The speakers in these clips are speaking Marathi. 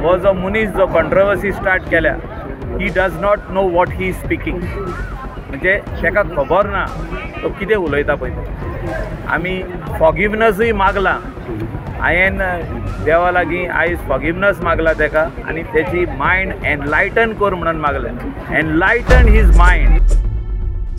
हो जो मनीस जो कॉन्ट्रोवर्सी स्टार्ट केल्या he does not know what he is speaking, म्हणजे ताका खबर ना तो कितें उलयता पळय ते. आमी फॉगिवनसूय मागला, हांवें देवा लागीं आयज फॉगिवनस मागला ताका आनी तेची मायंड एनलायटन कर म्हणून मागलें. Enlighten his mind.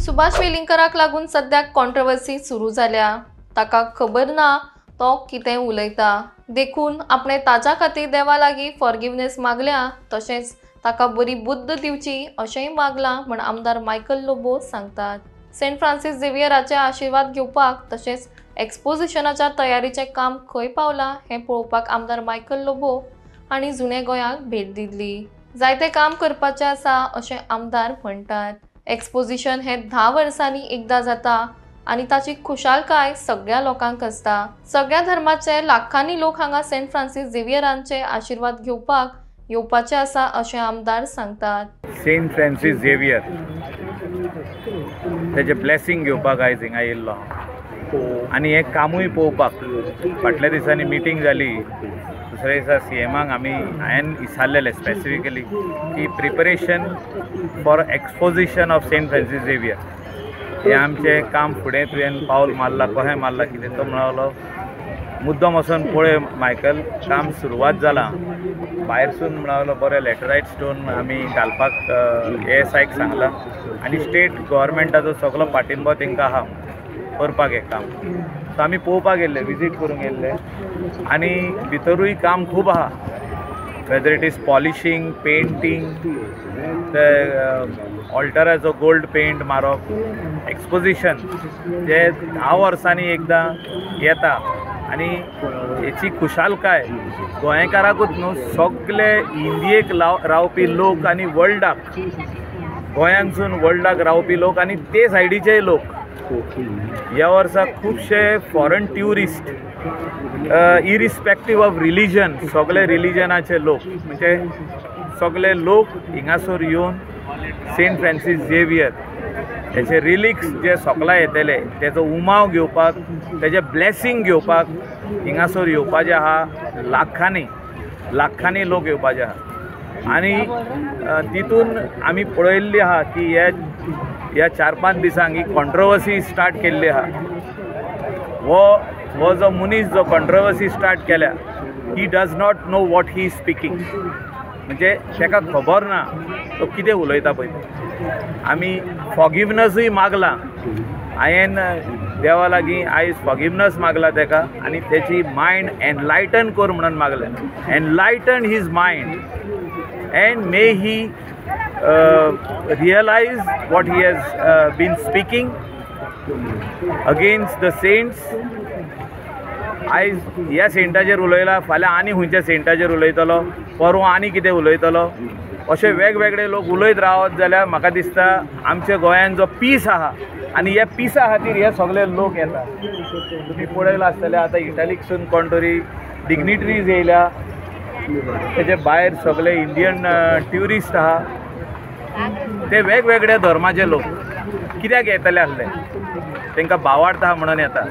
सुभाष वेलिंगकराक लागून सद्याक कॉन्ट्रोवर्सी सुरू जाल्या. ताका खबर ना तो कितें उलयता. देखून आपणे ताच्या खातीर देवा लागीं फॉरगिवनेस मागल्या, तशेंच ताका बरी बुद्ध दिवची अशेंय मागलां म्हण आमदार मायकल लोबो सांगतात. सेंट फ्रांसीस झेवियराचे आशिर्वाद घेवपाक तशेंच एक्सपोजिशनाच्या तयारीचें काम खंय पावलां हें पळोवपाक आमदार मायकल लोबो हांणी जुने गोंयाक भेट दिल्ली. जायतें काम करपाचें आसा अशें आमदार म्हणटात. एक्सपोजिशन हें 10 वर्सांनी एकदां जाता आनी ताची खुशालकाय सगळ्या लोकांक आसता. सगळ्या धर्माचे लाखांनी लोक हांगा सेंट फ्रांसीस झेवियरांचे आशिर्वाद घेवपाक येवपाचे आसा अशें आमदार सांगतात. सेंट फ्रांसीस झेवियर तेजे ब्लेसिंग घेवपाक आयज हिंगा येयल्लो आनी हें कामूय पळोवपाक. फाटल्या दिसांनी मिटींग जाली, दुसऱ्या दिसा CMाक हांवें विचारलेलें स्पेसिफिकली की preparation for exposition of Saint Francis Xavier हें आमचें काम फुडें तुवें पावल मारला, कशें मारला कितें. तो म्हणलो मुद्दम वचून पळय मायकल, काम सुरवात जाला. भायरसून म्हणलो बरें लॅटरायट स्टोन आमी घालपाक ASIक सांगलां आनी स्टेट गव्हर्मेंटाचो सगळो पाठिंबो तांकां आहा करपाक हें काम. सो आमी पळोवपाक गेल्ले, विजीट करूंक गेल्ले आनी भितरूय काम खूब आहा. वेदर इट इज पॉलिशींग, पेंटींग, ते ऑल्टराचो गोल्ड पेंट मारप. एक्सपोजिशन जे 10 वर्सांनी एकदां येता आनी हेची खुशालकाय गोंयकाराकूच न्हू, सगळे इंडियेक रावपी लोक आनी वर्ल्डाक, गोंयांतसून वर्ल्डाक रावपी लोक आनी ते सायडीचे लोक. ह्या वर्सा खुबशे foreign tourist irrespective of religion, सगळे रिलीजनाचे लोक म्हणजे सगळे लोक हिंगासर येवन सेंट फ्रांसीस झेवियर हेचे रिलिक्स जे सोकला येतले तेजो उमाव घेवपाक, तेजे ब्लेसिंग घेवपाक हिंगासर येवपाचे आहा. लाखांनी लोक येवपाचे आहा आनी तितून आमी पळयल्ली आहा की ह्या 4-5 दिसांक ही कॉन्ट्रोवर्सी स्टार्ट केल्ली आहा. हो जो मनीस जो कॉन्ट्रोवर्सी स्टार्ट केल्या he does not know what he is speaking, म्हणजे ताका खबर ना तो कितें उलयता पळय ते. आमी फॉगिवनसूय मागला, हांवें देवा लागीं आयज फॉगिवनस मागला ताका आनी तेची मायंड एनलायटन कर म्हणून मागलें. Enlighten his mind and may he realize what he has been speaking against the saints. आयज ह्या सेंटाचेर उलयला, फाल्यां आनी खंयच्या सेंटाचेर उलयतलो, परवां आनी कितें उलयतलो. अशे वेगवेगळे लोक उलयत रावत जाल्यार म्हाका दिसता आमच्या गोंयांत जो पीस आहा आनी ह्या पिसा खातीर हे सगळे लोक येता. तुमी पळयलां आसतलें आतां इटालीकसून कोण तरी डिग्निटरीज येयल्या, तेजे भायर सगळे इंडियन ट्युरिस्ट आहा. ते वेगवेगळ्या धर्माचे लोक कित्याक येतले आसले, तांकां भावार्थ आहा म्हणून येता.